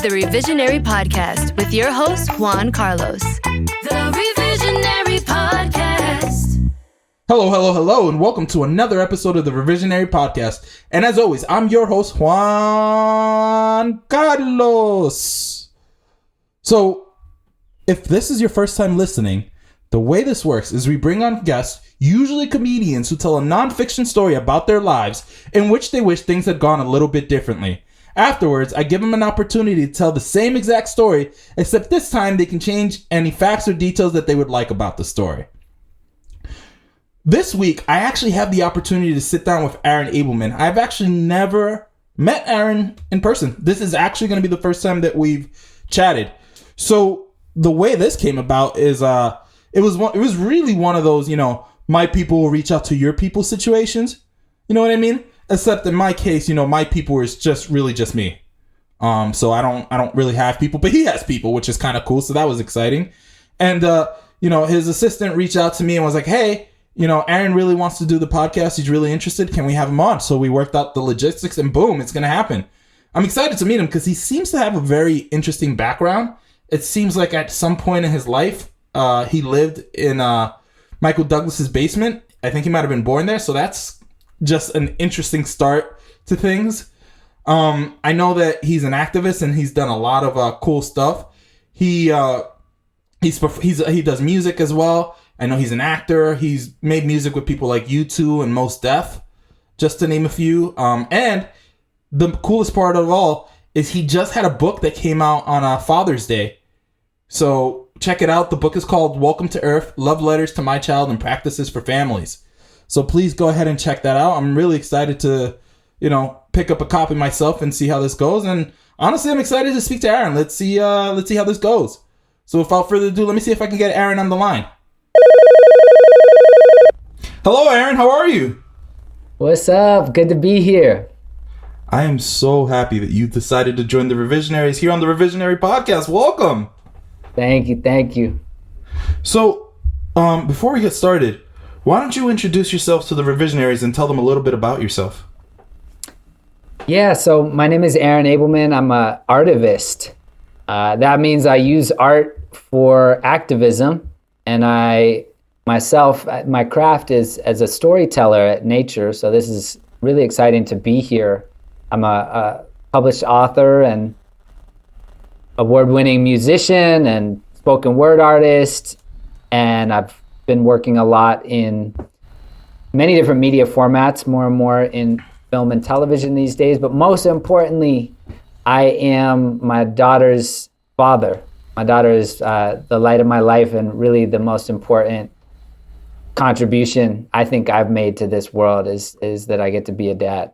the Revisionary Podcast with your host, Juan Carlos. The Revisionary Podcast. Hello, and welcome to another episode of the Revisionary Podcast. And as always, I'm your host, Juan Carlos. So, if this is your first time listening, the way this works is we bring on guests, usually comedians, who tell a non-fiction story about their lives in which they wish things had gone a little bit differently. Afterwards, I give them an opportunity to tell the same exact story, except this time they can change any facts or details that they would like about the story. This week, I actually have the opportunity to sit down with Aaron Ableman. I've actually never met Aaron in person. This is actually going to be the first time that we've chatted. So the way this came about is it was really one of those, my people will reach out to your people situations. You know what I mean? Except in my case, my people is just me. So I don't really have people, but he has people, which is kind of cool. So that was exciting. And his assistant reached out to me and was like, "Hey, Aaron really wants to do the podcast. He's really interested. Can we have him on?" So we worked out the logistics and boom, it's going to happen. I'm excited to meet him because he seems to have a very interesting background. It seems like at some point in his life, he lived in Michael Douglas's basement. I think he might have been born there. So that's just an interesting start to things. I know that he's an activist and he's done a lot of cool stuff. He does music as well. I know he's an actor. He's made music with people like U2 and Mos Def, just to name a few. And the coolest part of all is he just had a book that came out on Father's Day. So check it out. The book is called Welcome to Earth, Love Letters to My Child and Practices for Families. So please go ahead and check that out. I'm really excited to, pick up a copy myself and see how this goes. And honestly, I'm excited to speak to Aaron. Let's see how this goes. So without further ado, let me see if I can get Aaron on the line. Hello, Aaron. How are you? What's up? Good to be here. I am so happy that you decided to join the Revisionaries here on the Revisionary Podcast. Welcome. Thank you. So, before we get started, why don't you introduce yourself to the Revisionaries and tell them a little bit about yourself? Yeah, so my name is Aaron Ableman. I'm an artivist. That means I use art for activism, and my craft is as a storyteller at nature, so this is really exciting to be here. I'm a published author and award-winning musician and spoken word artist, and I've been working a lot in many different media formats, more and more in film and television these days, but most importantly, I am my daughter's father. My daughter is the light of my life and really the most important contribution I think I've made to this world is that I get to be a dad.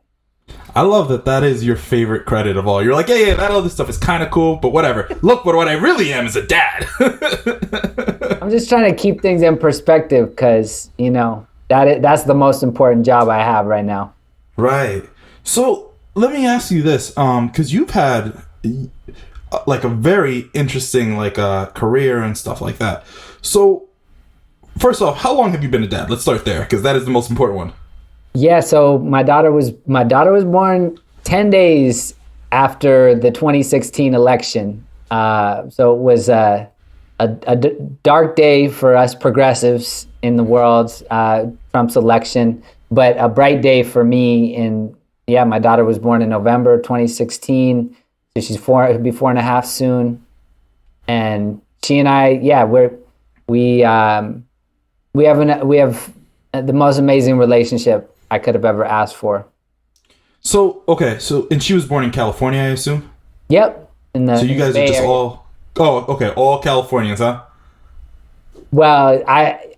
I love that is your favorite credit of all. You're like, yeah, that other stuff is kind of cool, but whatever. Look, what I really am is a dad. I'm just trying to keep things in perspective because, that's the most important job I have right now. Right. So let me ask you this, because you've had like a very interesting career and stuff like that. So first off, how long have you been a dad? Let's start there because that is the most important one. Yeah, so my daughter was born 10 days after the 2016 election. So it was a dark day for us progressives in the world, Trump's election, but a bright day for me. My daughter was born in November 2016. So she's it'll be 4.5 soon. And she and I, we have the most amazing relationship I could have ever asked for. So and she was born in California, I assume? Yep. So you guys are just all Californians, huh? Well,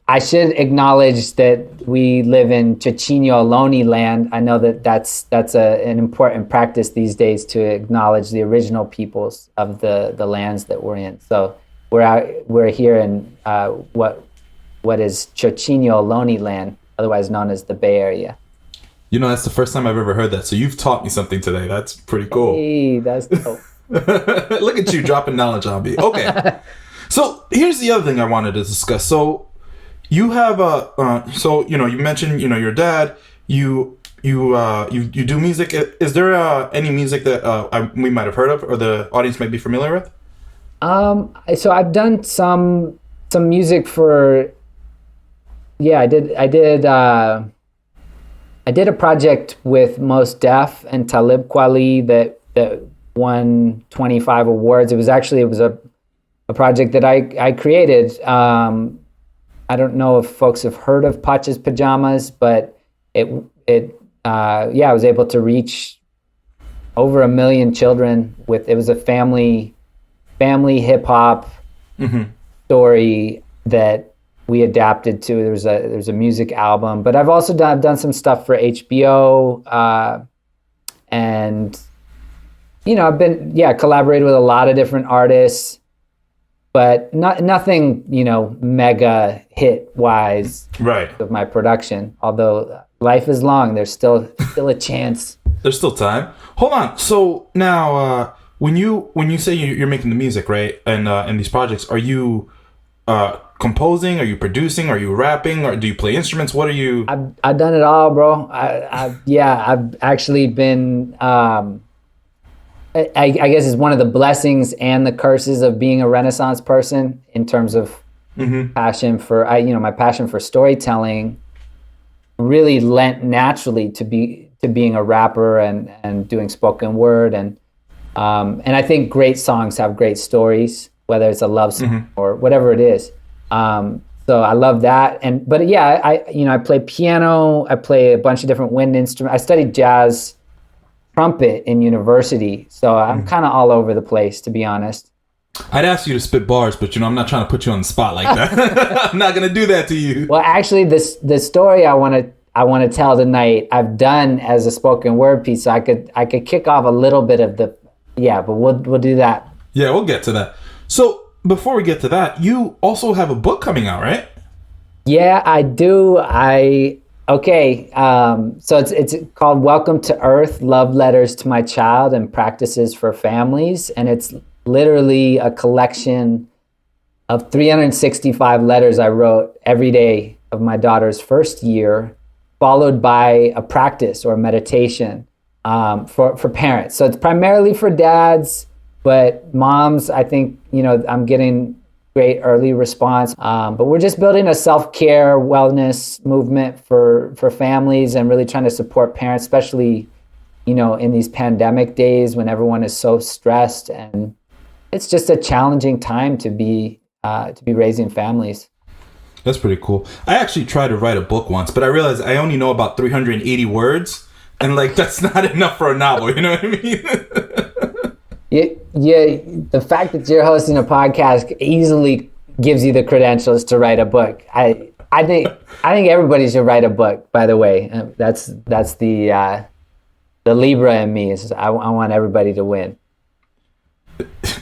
I should acknowledge that we live in Chochinyo Ohlone land. I know that's an important practice these days to acknowledge the original peoples of the lands that we're in. So we're here in what is Chochinyo Ohlone land, otherwise known as the Bay Area. That's the first time I've ever heard that. So you've taught me something today. That's pretty cool. Hey, that's dope. Look at you dropping knowledge on me. Okay. So here's the other thing I wanted to discuss. So you have you mentioned, your dad, you you do music. Is there any music that we might have heard of or the audience might be familiar with? So I've done some music for. Yeah, I did a project with Mos Def and Talib Kweli that won 25 awards. It was a project that I created. I don't know if folks have heard of Pacha's Pajamas, but I was able to reach over 1 million children it was a family hip hop story that we adapted to. There's a music album, but I've also done some stuff for HBO, and I've been collaborated with a lot of different artists, but nothing mega hit wise of my production. Although life is long, there's still a chance. There's still time. Hold on. So now, when you say you're making the music, right, and these projects, are you composing? Are you producing? Are you rapping? Or do you play instruments? What are you? I've done it all, bro. I've actually been. I guess it's one of the blessings and the curses of being a Renaissance person in terms of passion for my passion for storytelling really lent naturally to being a rapper and doing spoken word and I think great songs have great stories, whether it's a love song or whatever it is. So I love that. But I play piano. I play a bunch of different wind instruments. I studied jazz trumpet in university, so I'm kind of all over the place, to be honest. I'd ask you to spit bars, but I'm not trying to put you on the spot like that. I'm not gonna do that to you. Well, actually, the story I want to tell tonight, I've done as a spoken word piece, so I could kick off a little bit of the but we'll do that. Yeah, we'll get to that. So before we get to that, you also have a book coming out, right? Yeah, I do. Okay, so it's called Welcome to Earth, Love Letters to My Child and Practices for Families. And it's literally a collection of 365 letters I wrote every day of my daughter's first year, followed by a practice or meditation for parents. So it's primarily for dads, but moms, I think, I'm getting great early response. But we're just building a self-care wellness movement for families and really trying to support parents, especially, in these pandemic days when everyone is so stressed and it's just a challenging time to be raising families. That's pretty cool. I actually tried to write a book once, but I realized I only know about 380 words and that's not enough for a novel. You know what I mean? Yeah, the fact that you're hosting a podcast easily gives you the credentials to write a book. I think everybody should write a book. By the way, that's the Libra in me. Is I want everybody to win.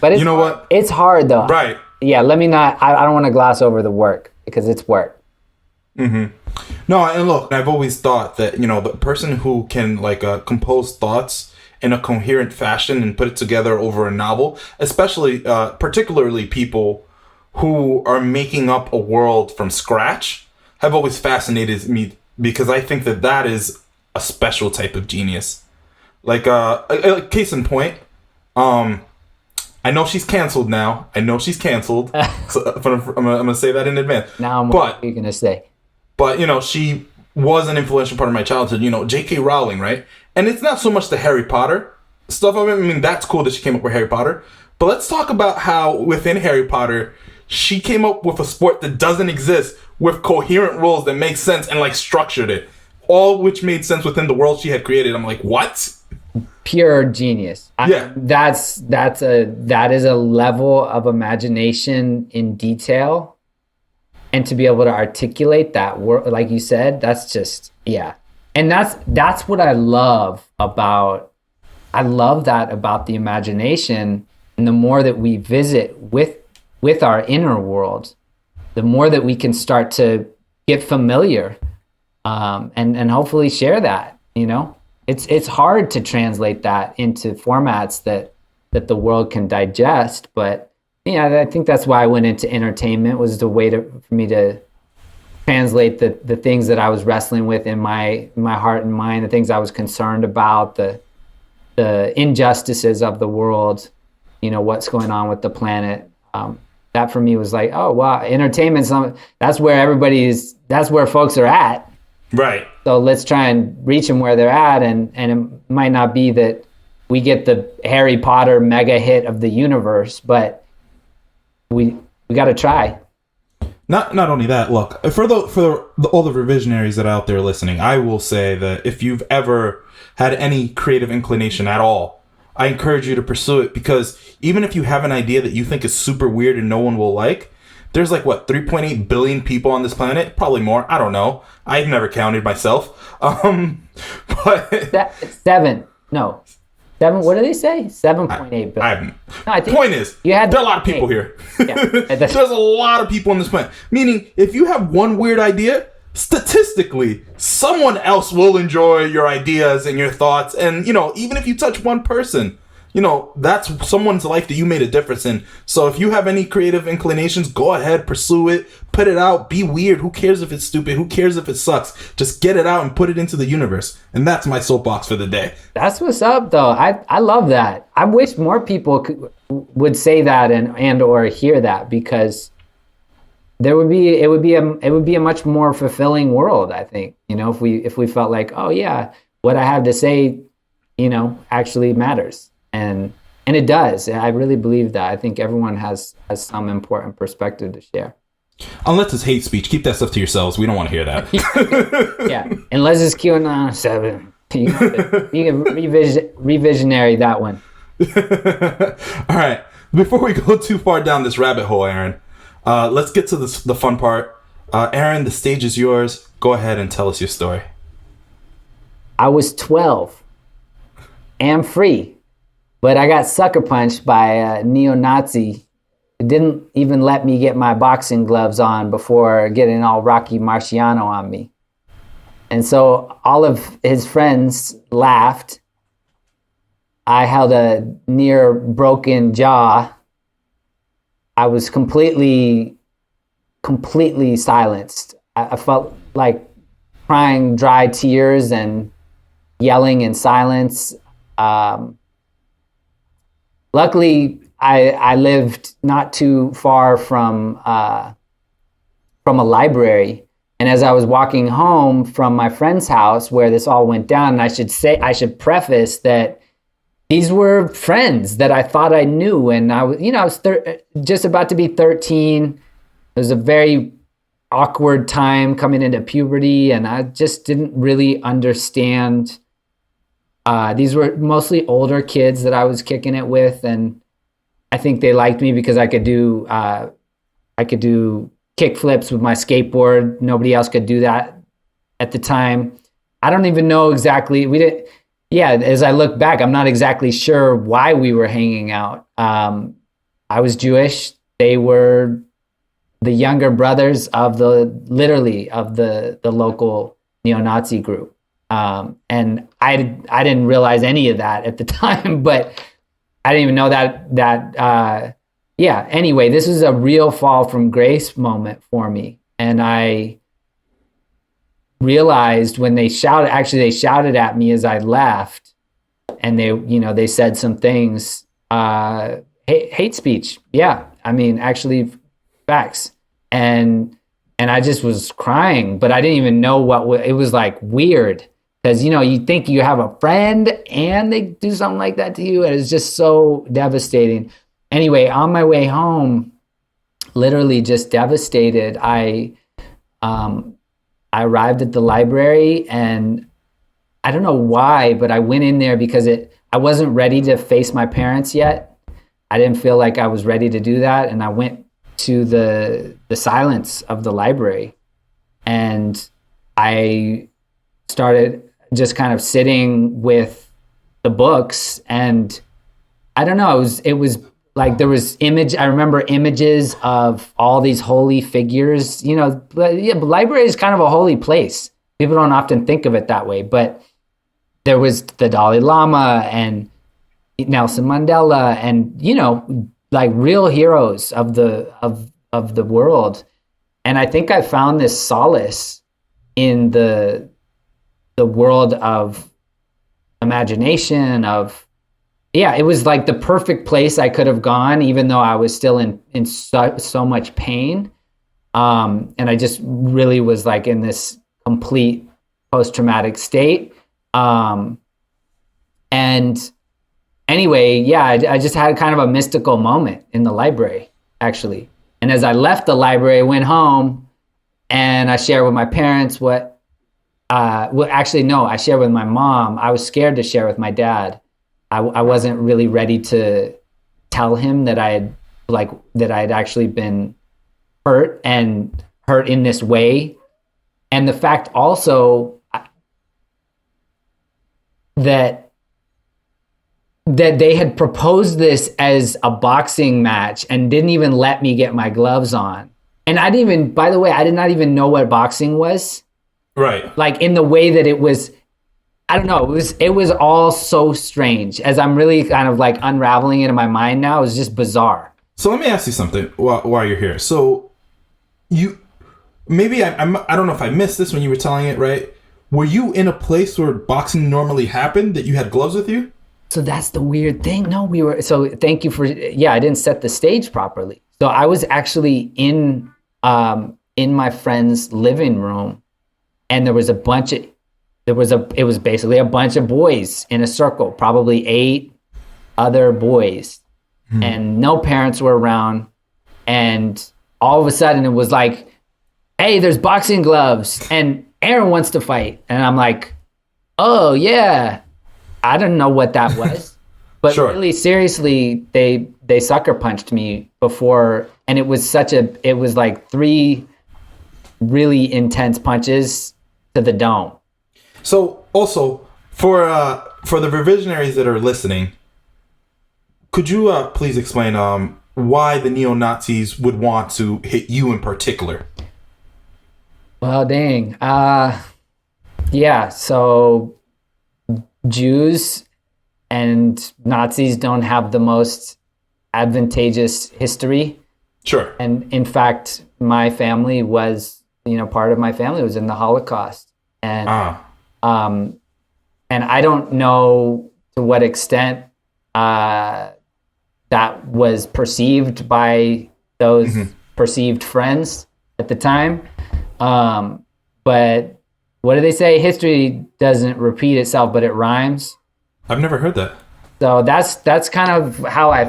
But you know what? It's hard though. Right. Yeah. Let me not. I don't want to gloss over the work because it's work. Mm-hmm. No, and look, I've always thought that the person who can compose thoughts in a coherent fashion and put it together over a novel, especially particularly people who are making up a world from scratch, have always fascinated me because I think that is a special type of genius. Case in point, I know she's canceled now. So I'm gonna say that in advance. Now what are you gonna say? But she was an influential part of my childhood. J.K. Rowling, right? And it's not so much the Harry Potter stuff. I mean, that's cool that she came up with Harry Potter. But let's talk about how within Harry Potter, she came up with a sport that doesn't exist with coherent rules that make sense and structured it. All which made sense within the world she had created. I'm like, what? Pure genius. Yeah. That is a level of imagination in detail. And to be able to articulate that word, like you said, that's just, yeah. And that's what I love about the imagination. And the more that we visit with our inner world, the more that we can start to get familiar and hopefully share that, It's hard to translate that into formats that the world can digest, but I think that's why I went into entertainment, was the way for me to translate the things that I was wrestling with in my heart and mind, the things I was concerned about, the injustices of the world, what's going on with the planet. That for me was like, oh wow, entertainment. That's where folks are at. Right. So let's try and reach them where they're at, and it might not be that we get the Harry Potter mega hit of the universe, but we got to try. Not only that, look, for all the revisionaries that are out there listening, I will say that if you've ever had any creative inclination at all, I encourage you to pursue it, because even if you have an idea that you think is super weird and no one will like, there's 3.8 billion people on this planet, probably more. I don't know. I've never counted myself. But 7. What do they say? 7.8 billion. Point is, there are a lot of people here. Yeah, there's a lot of people on this planet. Meaning, if you have one weird idea, statistically, someone else will enjoy your ideas and your thoughts. And, even if you touch one person, that's someone's life that you made a difference in. So if you have any creative inclinations, go ahead, pursue it, put it out, be weird. Who cares if it's stupid? Who cares if it sucks? Just get it out and put it into the universe. And that's my soapbox for the day. That's what's up, though. I love that. I wish more people would say that and or hear that, because it would be a much more fulfilling world, I think. If we felt like, oh yeah, what I have to say, actually matters. And it does. I really believe that. I think everyone has some important perspective to share. Unless it's hate speech, keep that stuff to yourselves. We don't want to hear that. Yeah. Unless it's QAnon 7. You can revisionary that one. All right. Before we go too far down this rabbit hole, Aaron, let's get to the fun part. Aaron, the stage is yours. Go ahead and tell us your story. I was 12 and free, but I got sucker punched by a neo-Nazi. It didn't even let me get my boxing gloves on before getting all Rocky Marciano on me. And so all of his friends laughed. I held a near broken jaw. I was completely silenced. I felt like crying dry tears and yelling in silence. Luckily, I lived not too far from a library, and as I was walking home from my friend's house where this all went down, and I should preface that these were friends that I thought I knew, and I was just about to be 13. It was a very awkward time coming into puberty, and I just didn't really understand. These were mostly older kids that I was kicking it with, and I think they liked me because I could do kick flips with my skateboard. Nobody else could do that at the time. I don't even know exactly. As I look back, I'm not exactly sure why we were hanging out. I was Jewish. They were the younger brothers of the local neo-Nazi group. And I didn't realize any of that at the time, but I didn't even know that. Anyway, this is a real fall from grace moment for me. And I realized when they shouted at me as I left, and they said some things, hate speech. Yeah. I mean, actually facts. And I just was crying, but I didn't even know it was like weird. Because, you think you have a friend and they do something like that to you. And it's just so devastating. Anyway, on my way home, literally just devastated, I arrived at the library, and I don't know why, but I went in there because I wasn't ready to face my parents yet. I didn't feel like I was ready to do that. And I went to the silence of the library, and I started just kind of sitting with the books, and I don't know, it was like there was I remember images of all these holy figures, library is kind of a holy place. People don't often think of it that way, but there was the Dalai Lama and Nelson Mandela and, like real heroes of the world. And I think I found this solace in the world of imagination it was like the perfect place I could have gone, even though I was still in so much pain. And I just really was like in this complete post-traumatic state. And anyway, I just had kind of a mystical moment in the library, actually. And as I left the library, I went home and I shared with my parents I shared with my mom. I was scared to share with my dad. I wasn't really ready to tell him that I had actually been hurt in this way. And the fact also that they had proposed this as a boxing match and didn't even let me get my gloves on. And I did not even know what boxing was. Right. Like in the way that it was, I don't know, it was all so strange. As I'm really kind of like unraveling it in my mind now, it was just bizarre. So let me ask you something while you're here. So I don't know if I missed this when you were telling it, right? Were you in a place where boxing normally happened, that you had gloves with you? So that's the weird thing. No, thank you I didn't set the stage properly. So I was actually in my friend's living room, and it was basically a bunch of boys in a circle, probably 8 other boys, and no parents were around. And all of a sudden it was like, hey, there's boxing gloves and Aaron wants to fight. And I'm like, oh yeah. I didn't know what that was, but Sure. Really seriously, they sucker punched me before. And it was like 3 really intense punches to the dome. So also for the revisionaries that are listening, could you please explain why the neo-Nazis would want to hit you in particular? Well, dang. So Jews and Nazis don't have the most advantageous history. Sure. And in fact, my family was, part of my family was in the Holocaust. And and I don't know to what extent that was perceived by those perceived friends at the time. But what do they say? History doesn't repeat itself, but it rhymes. I've never heard that. So that's kind of how I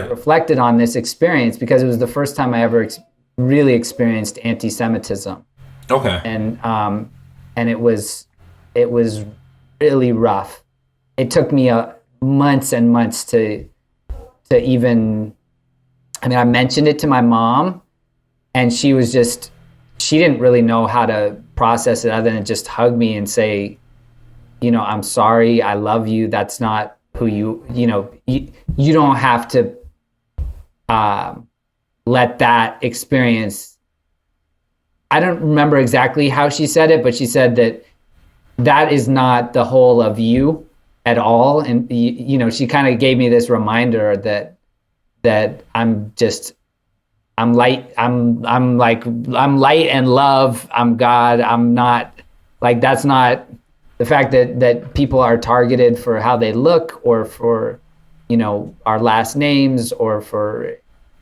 reflected on this experience, because it was the first time I ever really experienced anti-Semitism. Okay. And it was really rough. It took me months and months to even. I mean, I mentioned it to my mom, and she didn't really know how to process it other than just hug me and say, I'm sorry, I love you. That's not who you don't have to let that experience. I don't remember exactly how she said it, but she said that is not the whole of you at all. And, she kind of gave me this reminder that I'm light. I'm light and love. I'm God. I'm not like, that's not the fact that people are targeted for how they look, or for, our last names, or for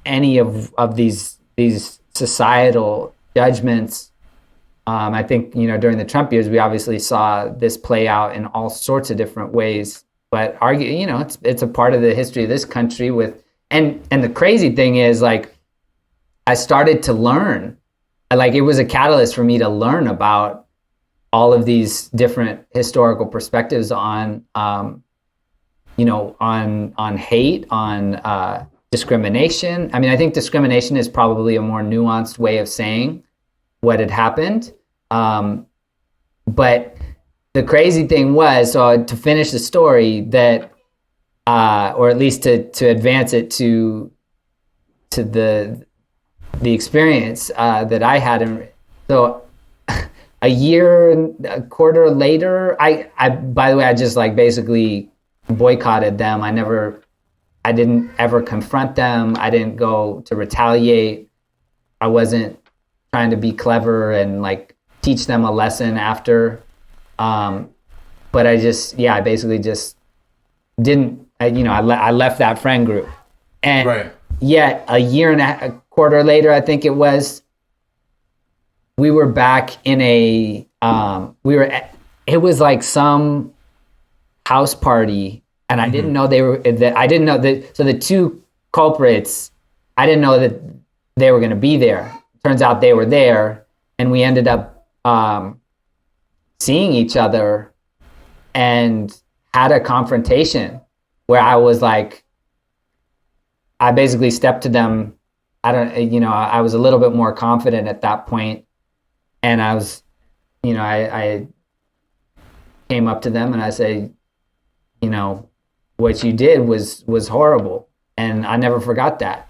any of these societal judgments. I think, during the Trump years, we obviously saw this play out in all sorts of different ways, but it's a part of the history of this country and the crazy thing is, like, I started to learn, like, it was a catalyst for me to learn about all of these different historical perspectives on hate, on discrimination. I mean, I think discrimination is probably a more nuanced way of saying what had happened. But the crazy thing was, so to finish the story, that, or at least to advance it to the experience that I had. So a year and a quarter later, I by the way, I just basically boycotted them. I didn't ever confront them. I didn't go to retaliate. I wasn't trying to be clever and like teach them a lesson after. But I basically just didn't, I left that friend group. And yet a year and a quarter later, I think it was, we were back in it was like some house party, and I didn't know so the two culprits, I didn't know that they were going to be there. Turns out they were there, and we ended up seeing each other and had a confrontation where I was like, I basically stepped to them. I was a little bit more confident at that point, and I was, I came up to them and I said, what you did was horrible, and I never forgot that,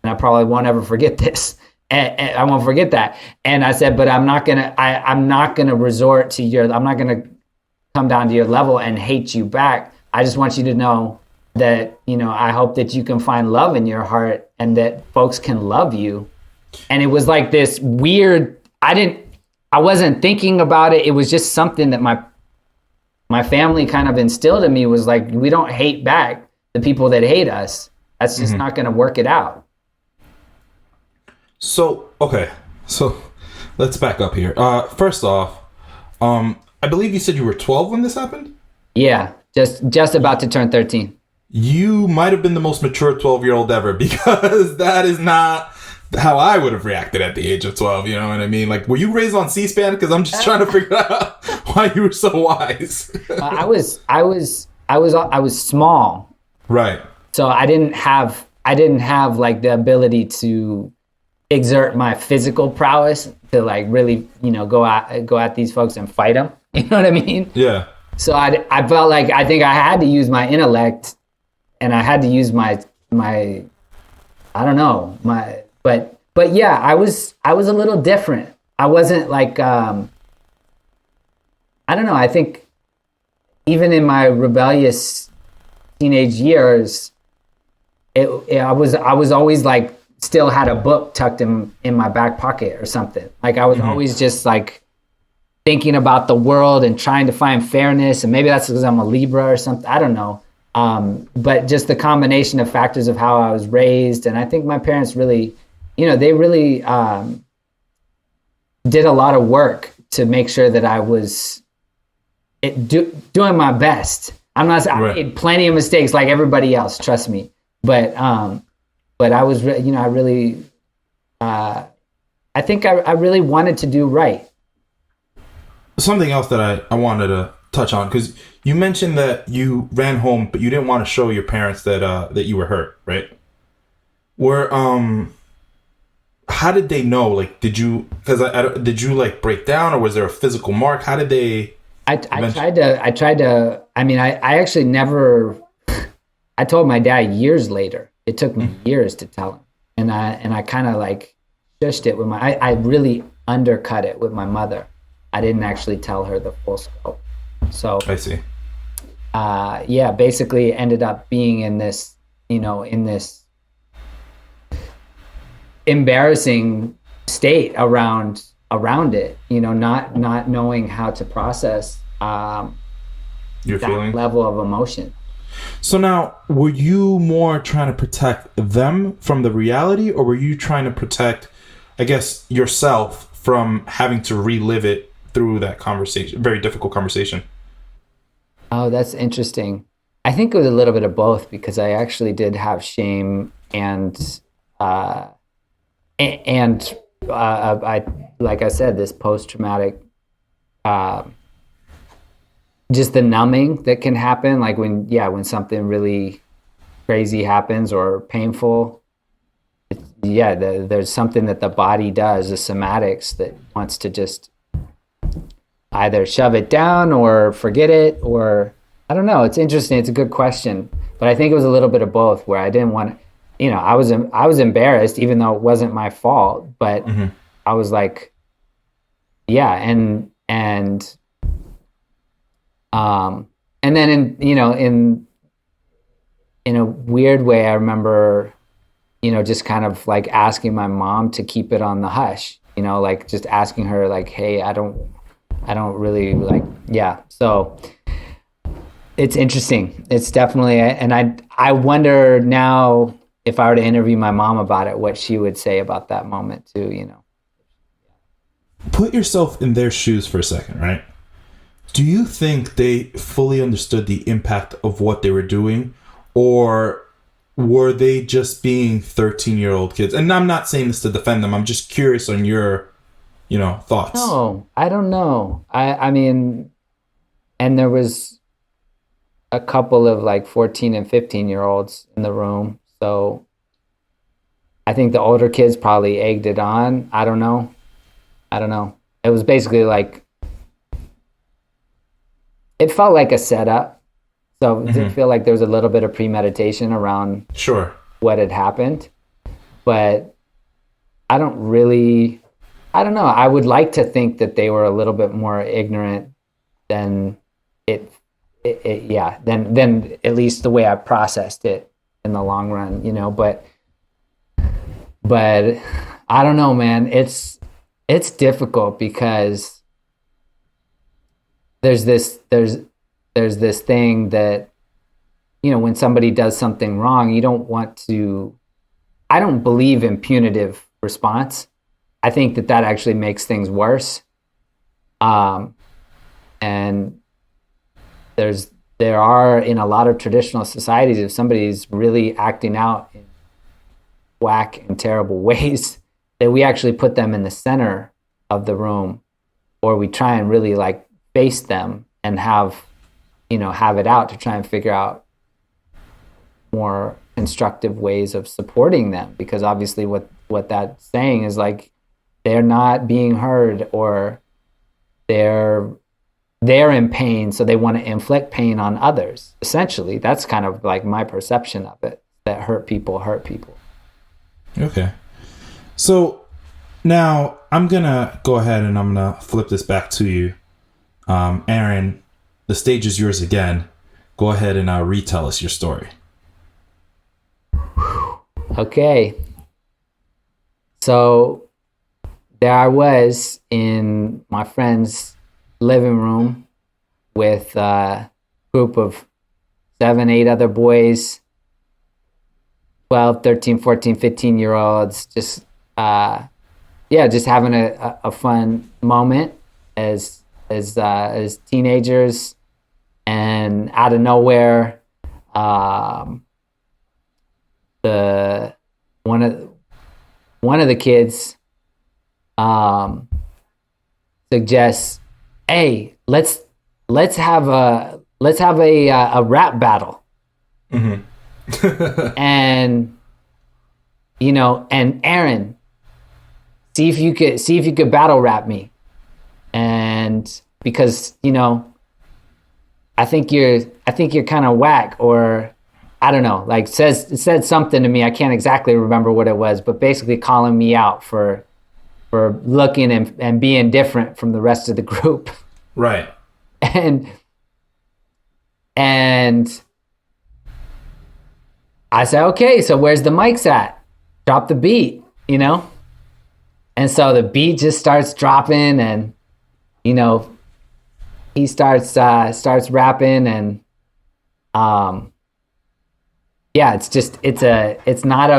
and I probably won't ever forget this. And I won't forget that. And I said, but I'm not gonna resort to I'm not gonna come down to your level and hate you back. I just want you to know that, I hope that you can find love in your heart and that folks can love you. And it was like this weird, I wasn't thinking about it. It was just something that my family kind of instilled in me, was like, we don't hate back the people that hate us. That's just not gonna work it out. So let's back up here. First off, I believe you said you were 12 when this happened? Yeah, just about to turn 13. You might have been the most mature 12-year-old ever, because that is not how I would have reacted at the age of 12, you know what I mean? Like, were you raised on C-SPAN? Because I'm just trying to figure out why you were so wise. I was small. Right. So I didn't have like the ability to exert my physical prowess to like really, go at these folks and fight them. You know what I mean? Yeah. So I felt like, I think I had to use my intellect, and I had to use my I don't know, but yeah, I was a little different. I wasn't like, I don't know. I think even in my rebellious teenage years, I was always like, still had a book tucked in my back pocket or something. Like I was always just like thinking about the world and trying to find fairness. And maybe that's because I'm a Libra or something. I don't know. But just the combination of factors of how I was raised. And I think my parents really, they really did a lot of work to make sure that I was doing my best. I made plenty of mistakes like everybody else, trust me. But I was, I really, I think I really wanted to do right. Something else that I wanted to touch on, because you mentioned that you ran home, but you didn't want to show your parents that you were hurt, right? How did they know? Like, did you like break down, or was there a physical mark? How did they? I tried to. I mean, I actually never. I told my dad years later. It took me years to tell him, and I kind of like shushed it with I really undercut it with my mother. I didn't actually tell her the full scope. So I see. Basically ended up being in this, in this embarrassing state around it, not knowing how to process your feeling level of emotion. So now, were you more trying to protect them from the reality, or were you trying to protect, I guess, yourself from having to relive it through that conversation, very difficult conversation? Oh, that's interesting. I think it was a little bit of both, because I actually did have shame and I, like I said, this post-traumatic, just the numbing that can happen, like when something really crazy happens or painful. There's something that the body does, the somatics, that wants to just either shove it down or forget it, or I don't know. It's interesting. It's a good question, but I think it was a little bit of both, where I didn't want to, I was embarrassed, even though it wasn't my fault, but I was like, and then in a weird way, I remember, just kind of like asking my mom to keep it on the hush, you know, like just asking her like, hey, I don't really like, yeah. So it's interesting. It's definitely, and I wonder now if I were to interview my mom about it, what she would say about that moment too, you know. Put yourself in their shoes for a second, right? Do you think they fully understood the impact of what they were doing, or were they just being 13-year-old kids? And I'm not saying this to defend them. I'm just curious on your, you know, thoughts. No, I don't know. I mean, and there was a couple of like 14 and 15-year-olds in the room. So I think the older kids probably egged it on. I don't know. It was basically like, it felt like a setup. So it did feel like there was a little bit of premeditation around what had happened. But I don't know. I would like to think that they were a little bit more ignorant than than at least the way I processed it in the long run, you know, but I don't know, man. It's difficult because there's this thing that, you know, when somebody does something wrong, I don't believe in punitive response. I think that actually makes things worse. And there are in a lot of traditional societies, if somebody's really acting out in whack and terrible ways, that we actually put them in the center of the room, or we try and really like face them and have it out to try and figure out more constructive ways of supporting them, because obviously what that's saying is like they're not being heard, or they're in pain, so they want to inflict pain on others. Essentially, that's kind of like my perception of it, that hurt people. Okay. So now I'm going to go ahead and I'm going to flip this back to you. Aaron, the stage is yours again. Go ahead and retell us your story. Okay. So there I was in my friend's living room with a group of 7, 8 other boys, 12, 13, 14, 15-year-olds, just having a fun moment as teenagers. And out of nowhere, one of the kids suggests, "Hey, let's have a rap battle." Mm-hmm. And and Aaron, see if you could battle rap me. And because, I think you're kind of whack, or I don't know, like it said something to me. I can't exactly remember what it was, but basically calling me out for looking and being different from the rest of the group. Right. And I said, okay, so where's the mics at? Drop the beat, And so the beat just starts dropping, and, he starts rapping, and it's not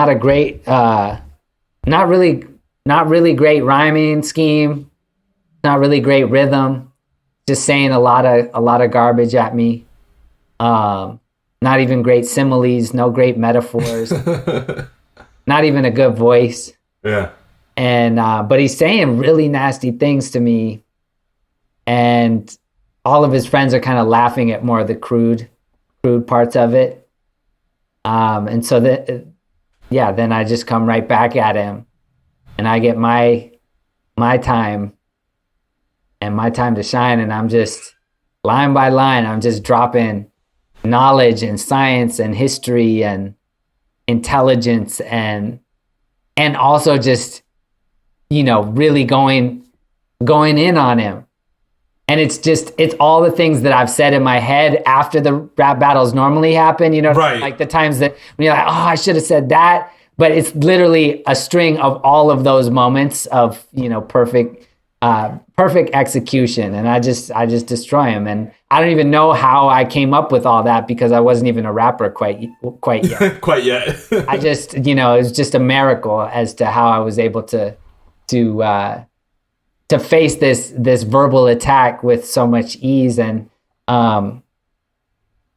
a great, not really great rhyming scheme, not really great rhythm, just saying a lot of garbage at me. Not even great similes, no great metaphors, not even a good voice. Yeah. And but he's saying really nasty things to me, and all of his friends are kind of laughing at more of the crude parts of it. And so then I just come right back at him, and I get my time and my time to shine, and I'm just line by line, I'm just dropping knowledge and science and history and intelligence, and also just really going in on him. And it's all the things that I've said in my head after the rap battles normally happen, right. Like the times that when you're like, oh, I should have said that, but it's literally a string of all of those moments of, perfect execution. And I just destroy them. And I don't even know how I came up with all that because I wasn't even a rapper quite yet. Quite yet. I just, it was just a miracle as to how I was able to face this verbal attack with so much ease. And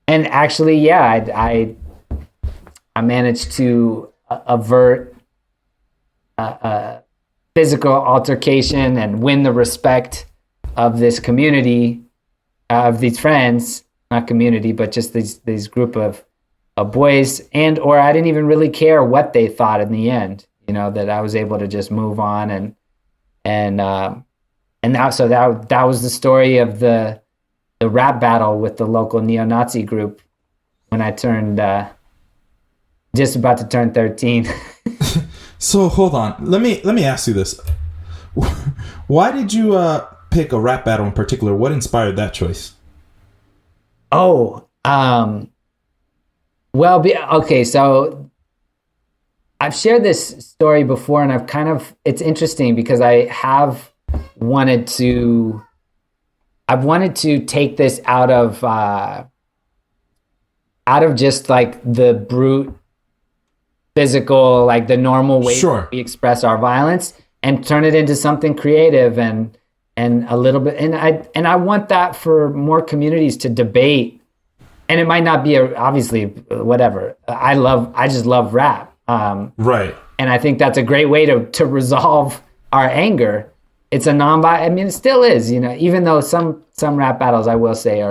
actually, yeah, I managed to avert a physical altercation and win the respect of this community, of these friends, not community, but just these group of boys, or I didn't even really care what they thought in the end, that I was able to just move on and that was the story of the rap battle with the local neo-Nazi group when I turned just about to turn 13. So hold on, let me ask you this: why did you pick a rap battle in particular? What inspired that choice? Well, okay, so I've shared this story before, and it's interesting because I've wanted to take this out of just like the brute physical, like the normal way we express our violence, and turn it into something creative and a little bit. And I want that for more communities to debate. And it might not be obviously whatever. I just love rap. Right. And I think that's a great way to resolve our anger. It's a I mean, it still is, even though some rap battles I will say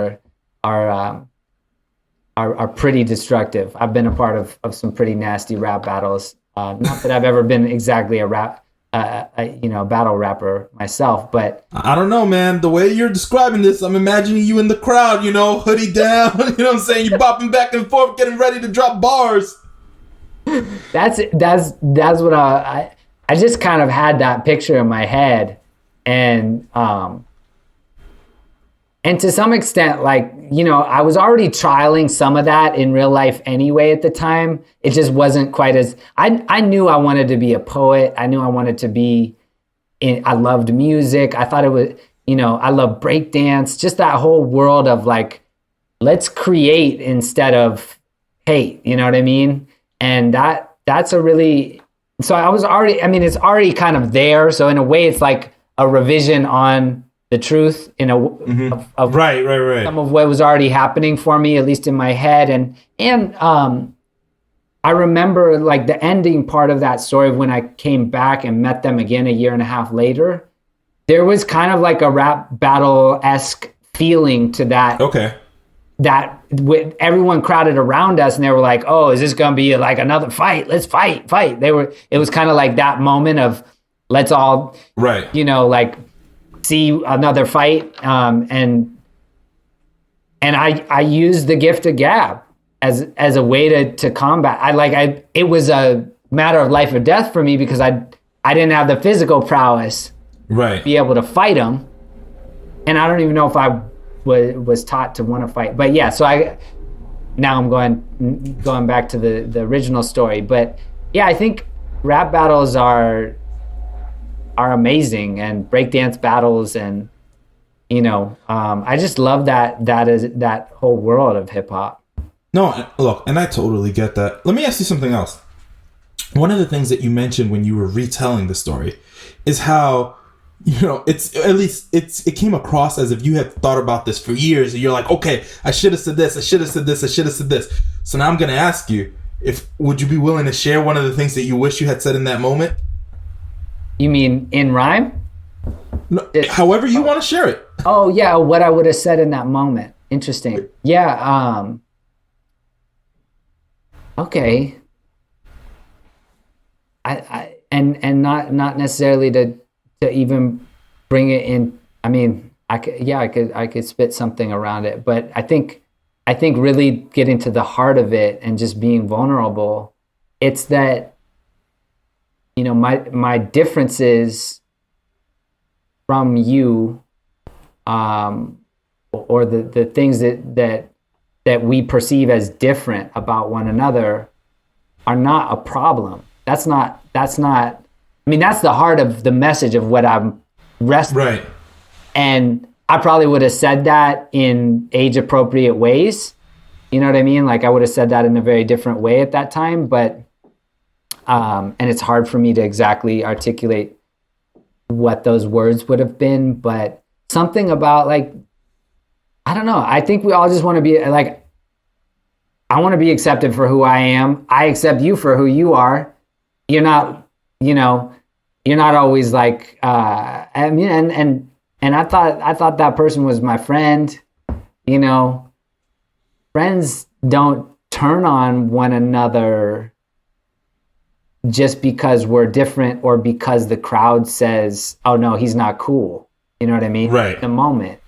are pretty destructive. I've been a part of some pretty nasty rap battles. Not that I've ever been exactly a battle rapper myself, but I don't know, man. The way you're describing this, I'm imagining you in the crowd, hoodie down, you know what I'm saying? You're bopping back and forth, getting ready to drop bars. That's what I just kind of had that picture in my head, and to some extent, like, I was already trialing some of that in real life anyway at the time. It just wasn't quite as, I knew I wanted to be a poet. I knew I wanted to be I loved music. I thought it was, I love breakdance, just that whole world of like, let's create instead of hate, you know what I mean? And that's a really, so I was already, I mean, it's already kind of there. So in a way, it's like a revision on the truth, of right. some of what was already happening for me, at least in my head. And I remember like the ending part of that story of when I came back and met them again a year and a half later, there was kind of like a rap battle-esque feeling to that. Okay. That with everyone crowded around us and they were like, oh, is this going to be like another fight? Let's fight. It was kind of like that moment of let's all, right. Like see another fight. And I used the gift of gab as a way to combat. It was a matter of life or death for me because I didn't have the physical prowess right. to be able to fight them. And I don't even know if I was taught to want to fight. But yeah, so now I'm going back to the original story. But yeah, I think rap battles are amazing, and breakdance battles, and I just love that whole world of hip hop. No, look, and I totally get that. Let me ask you something else. One of the things that you mentioned when you were retelling the story is how, it came across as if you had thought about this for years, and you're like, okay, I should have said this, I should have said this, I should have said this. So now I'm going to ask you, would you be willing to share one of the things that you wish you had said in that moment? You mean in rhyme? No, however you want to share it. Oh yeah, what I would have said in that moment. Interesting. Yeah. Okay. I not necessarily to even bring it in. I mean, I could spit something around it, but I think really getting to the heart of it and just being vulnerable. It's that, my differences from you, or the things that we perceive as different about one another are not a problem. That's not, I mean, that's the heart of the message of what I'm wrestling. Right. And I probably would have said that in age appropriate ways. You know what I mean? Like I would have said that in a very different way at that time, but, and it's hard for me to exactly articulate what those words would have been, but something about like, I don't know. I think we all just want to be like, I want to be accepted for who I am. I accept you for who you are. You're not, you know, you're not always like, I mean, and I thought that person was my friend. You know, friends don't turn on one another just because we're different or because the crowd says, oh no, he's not cool. You know what I mean? Right. In the moment.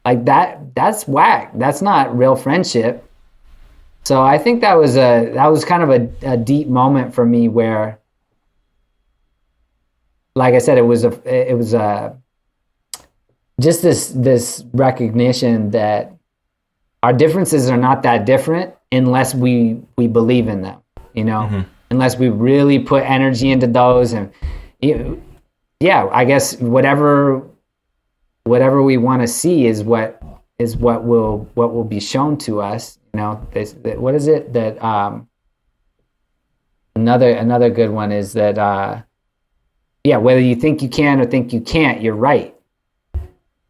Like that's whack. That's not real friendship. So I think that was kind of a deep moment for me where, like I said, it was just this recognition that our differences are not that different unless we believe in them, you know, mm-hmm. unless we really put energy into those. And yeah, I guess whatever we want to see is what will be shown to us. You know, what is it that another good one is that whether you think you can or think you can't, you're right.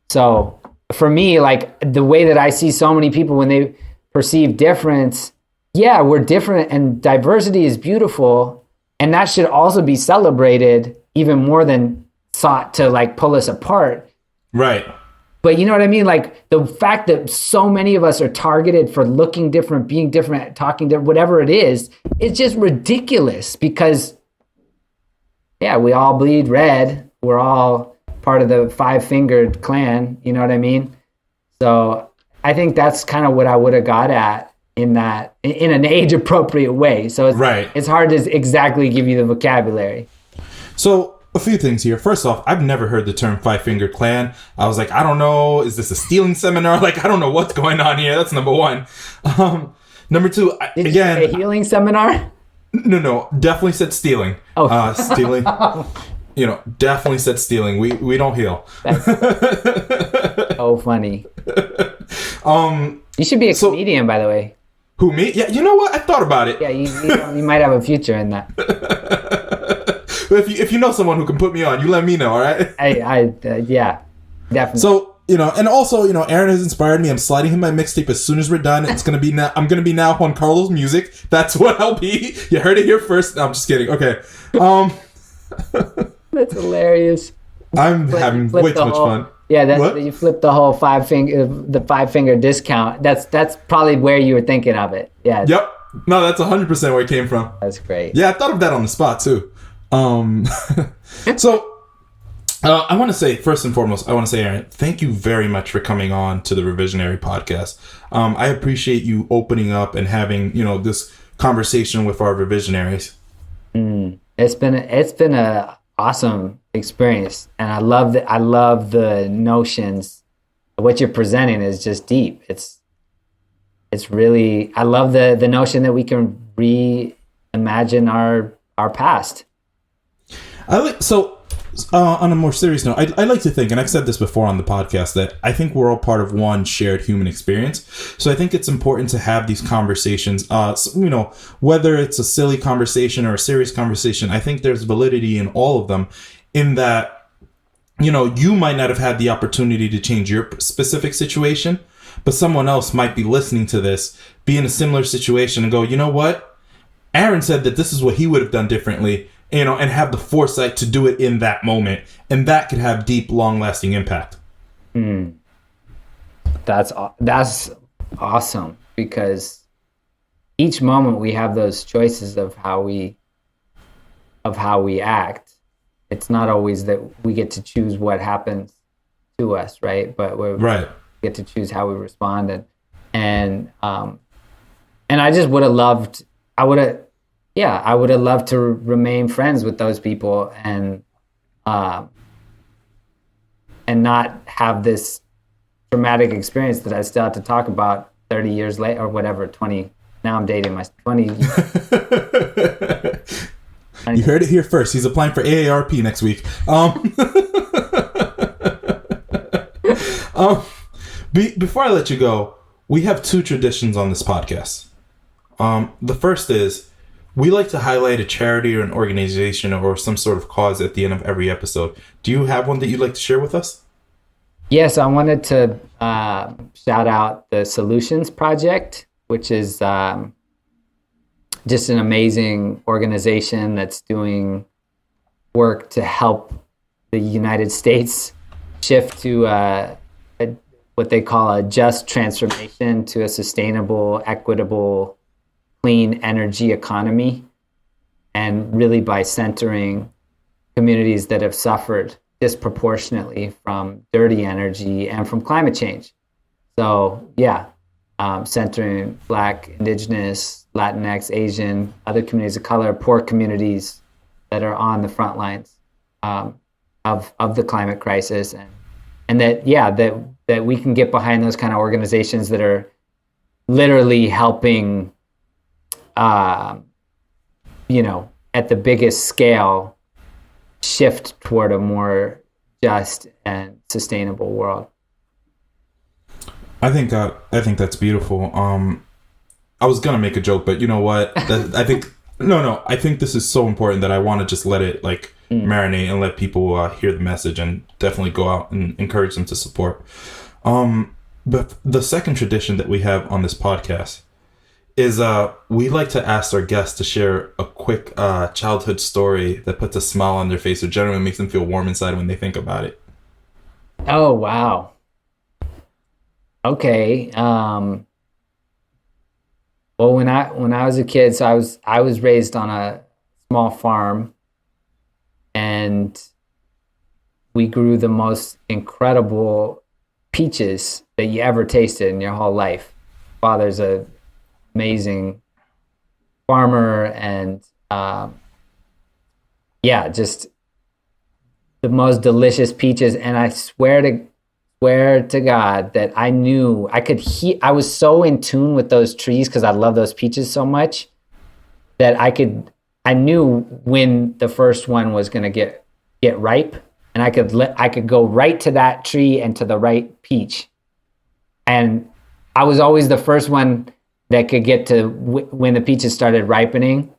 So for me, like the way that I see so many people when they perceive difference, yeah, we're different and diversity is beautiful, and that should also be celebrated even more than sought to like pull us apart. Right. But you know what I mean? Like the fact that so many of us are targeted for looking different, being different, talking different, whatever it is, it's just ridiculous because, yeah, we all bleed red. We're all part of the five-fingered clan. You know what I mean? So I think that's kind of what I would have got at in an age-appropriate way. So it's hard to exactly give you the vocabulary. So a few things here. First off, I've never heard the term five-finger clan. I was like, I don't know. Is this a stealing seminar? Like, I don't know what's going on here. That's number one. Number two, Did you say a healing seminar? No. Definitely said stealing. Oh. Stealing. You know, definitely said stealing. We don't heal. That's so funny. You should be a comedian, by the way. Who, me? Yeah, you know what? I thought about it. Yeah, you might have a future in that. If you know someone who can put me on, you let me know, all right? Yeah, definitely. So, you know, and also, you know, Aaron has inspired me. I'm sliding him my mixtape as soon as we're done. It's gonna be now. I'm gonna be now Juan Carlos music. That's what I'll be. You heard it here first. No, I'm just kidding. Okay. That's hilarious. I'm having way too much fun. Yeah, you flipped the whole five finger discount. That's probably where you were thinking of it. Yeah. Yep. No, that's 100% where it came from. That's great. Yeah, I thought of that on the spot too. So I want to say, first and foremost, Aaron, thank you very much for coming on to the Revisionary podcast. I appreciate you opening up and having, you know, this conversation with our revisionaries. It's been a awesome experience, and I love the notions. What you're presenting is just deep. It's really, I love the notion that we can reimagine our past. On a more serious note, I like to think, and I've said this before on the podcast, that I think we're all part of one shared human experience. So I think it's important to have these conversations, you know, whether it's a silly conversation or a serious conversation. I think there's validity in all of them, in that, you know, you might not have had the opportunity to change your specific situation, but someone else might be listening to this, be in a similar situation and go, you know what? Aaron said that this is what he would have done differently. You know, and have the foresight to do it in that moment. And that could have deep, long-lasting impact. That's awesome, because each moment we have those choices of how we act. It's not always that we get to choose what happens to us, right? But we get to choose how we respond. And I just would have loved, I would have loved to remain friends with those people and not have this traumatic experience that I still have to talk about 30 years later or whatever, 20. Now I'm dating my 20. You heard it here first. He's applying for AARP next week. Before I let you go, we have two traditions on this podcast. The first is we like to highlight a charity or an organization or some sort of cause at the end of every episode. Do you have one that you'd like to share with us? Yes, I wanted to shout out the Solutions Project, which is just an amazing organization that's doing work to help the United States shift to what they call a just transformation to a sustainable, equitable, clean energy economy, and really by centering communities that have suffered disproportionately from dirty energy and from climate change. So yeah, centering Black, Indigenous, Latinx, Asian, other communities of color, poor communities that are on the front lines of the climate crisis, and that we can get behind those kind of organizations that are literally helping, at the biggest scale, shift toward a more just and sustainable world. I think that's beautiful. I was gonna make a joke, but you know what? I think this is so important that I want to just let it marinate and let people hear the message, and definitely go out and encourage them to support. But the second tradition that we have on this podcast is we like to ask our guests to share a quick childhood story that puts a smile on their face or generally makes them feel warm inside when they think about it. Oh, wow. Okay. Well, when I was a kid, so I was raised on a small farm, and we grew the most incredible peaches that you ever tasted in your whole life. Father's a amazing farmer, and just the most delicious peaches. And I swear to God that I knew I was so in tune with those trees because I love those peaches so much that I knew when the first one was going to get ripe, and I could go right to that tree and to the right peach. And I was always the first one that could get to when the peaches started ripening.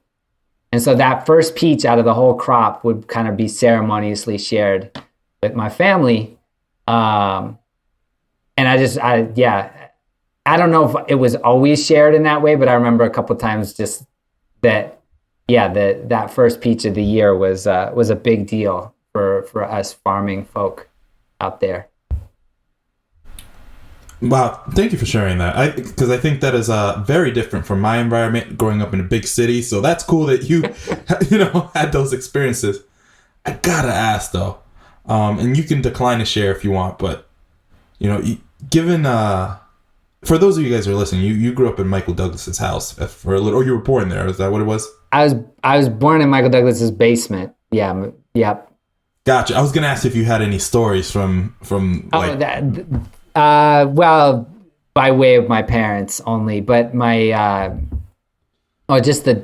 And so that first peach out of the whole crop would kind of be ceremoniously shared with my family. And I don't know if it was always shared in that way, but I remember a couple of times just that first peach of the year was a big deal for us farming folk out there. Wow, thank you for sharing that. Because I think that is very different from my environment growing up in a big city. So that's cool that you, had those experiences. I gotta ask though, and you can decline to share if you want, but given for those of you guys who are listening, you grew up in Michael Douglas's house for a little, or you were born there. Is that what it was? I was born in Michael Douglas's basement. Yeah. Yep. Gotcha. I was gonna ask if you had any stories from well, by way of my parents only, but my just the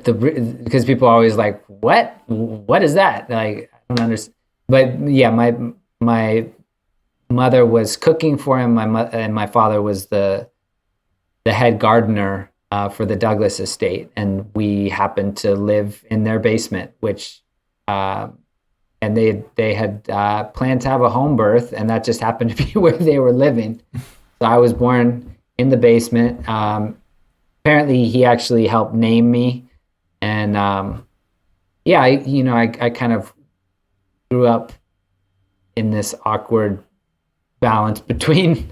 because people are always like, what is that? Like, I don't understand. But yeah, my mother was cooking for him. And my father was the head gardener for the Douglas estate, and we happened to live in their basement, which and they had planned to have a home birth, and that just happened to be where they were living. So I was born in the basement. Apparently, he actually helped name me, and I kind of grew up in this awkward balance between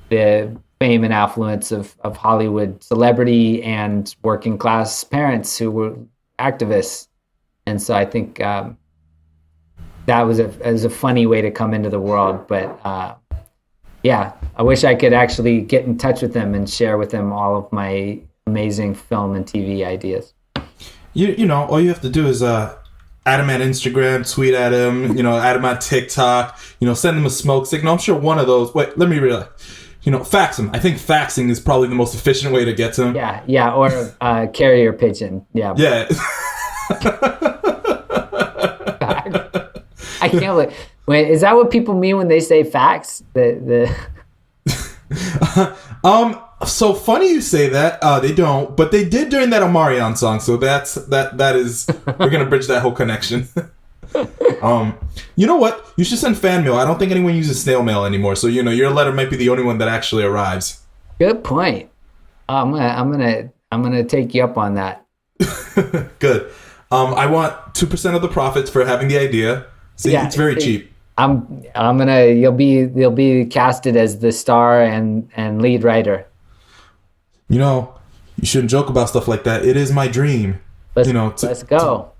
the fame and affluence of Hollywood celebrity and working class parents who were activists. And so I think that was a funny way to come into the world. But I wish I could actually get in touch with them and share with them all of my amazing film and TV ideas. All you have to do is add him at Instagram, tweet at him, add him on TikTok, send him a smoke signal. I'm sure one of those, wait, let me realize, fax him. I think faxing is probably the most efficient way to get to him. Yeah, or carrier pigeon. Yeah. Yeah. can't believe. Wait, is that what people mean when they say facts? So funny you say that. They don't, but they did during that Omarion song. So that is we're gonna bridge that whole connection. You know what? You should send fan mail. I don't think anyone uses snail mail anymore. So your letter might be the only one that actually arrives. Good point. I'm gonna take you up on that. Good. I want 2% of the profits for having the idea. See, it's very cheap. You'll be casted as the star and lead writer. You shouldn't joke about stuff like that. It is my dream. Let's go.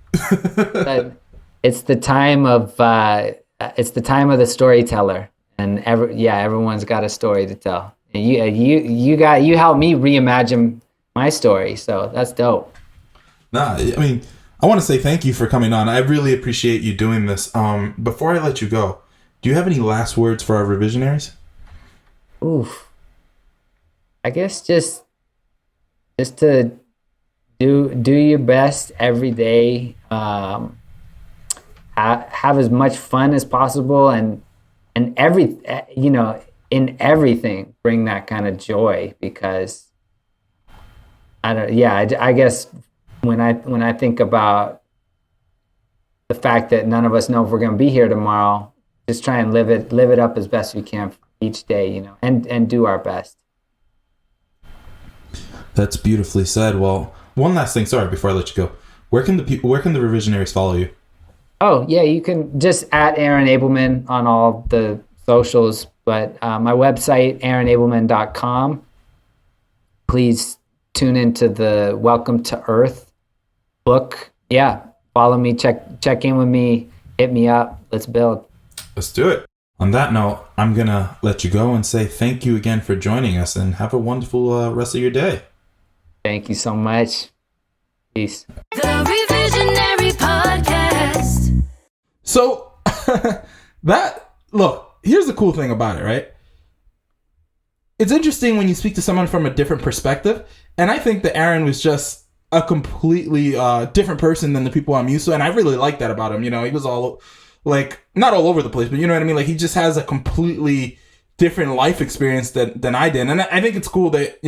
It's the time of the storyteller, and everyone's got a story to tell. And you helped me reimagine my story, so that's dope. Nah, I mean, I want to say thank you for coming on. I really appreciate you doing this. Before I let you go, do you have any last words for our revisionaries? Oof. I guess just to do your best every day. Have as much fun as possible, and in everything bring that kind of joy, because I guess when I think about the fact that none of us know if we're going to be here tomorrow, just try and live it up as best we can each day, and do our best. That's beautifully said. Well, one last thing, sorry, before I let you go. Where can the revisionaries follow you? Oh, yeah, you can just at Aaron Ableman on all the socials, but my website, aaronableman.com. Please tune into the Welcome to Earth book. Yeah, follow me, check in with me, hit me up. Let's build. Let's do it. On that note, I'm going to let you go and say thank you again for joining us, and have a wonderful rest of your day. Thank you so much. Peace. The Revisionary Podcast. So, here's the cool thing about it, right? It's interesting when you speak to someone from a different perspective, and I think that Aaron was just a completely different person than the people I'm used to, and I really like that about him. He was all, not all over the place, but you know what I mean? He just has a completely different life experience than I did, and I think it's cool that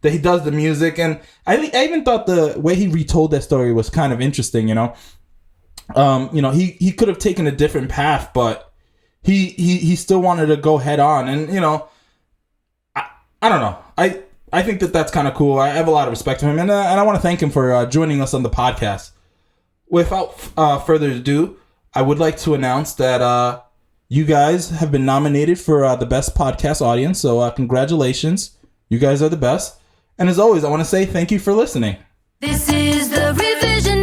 that he does the music, and I even thought the way he retold that story was kind of interesting. He could have taken a different path, but he still wanted to go head on, and I don't know, I think that's kind of cool. I have a lot of respect for him, and I want to thank him for joining us on the podcast. Without further ado, I would like to announce that you guys have been nominated for the Best Podcast Audience, so congratulations. You guys are the best. And as always, I want to say thank you for listening. This is the Revision.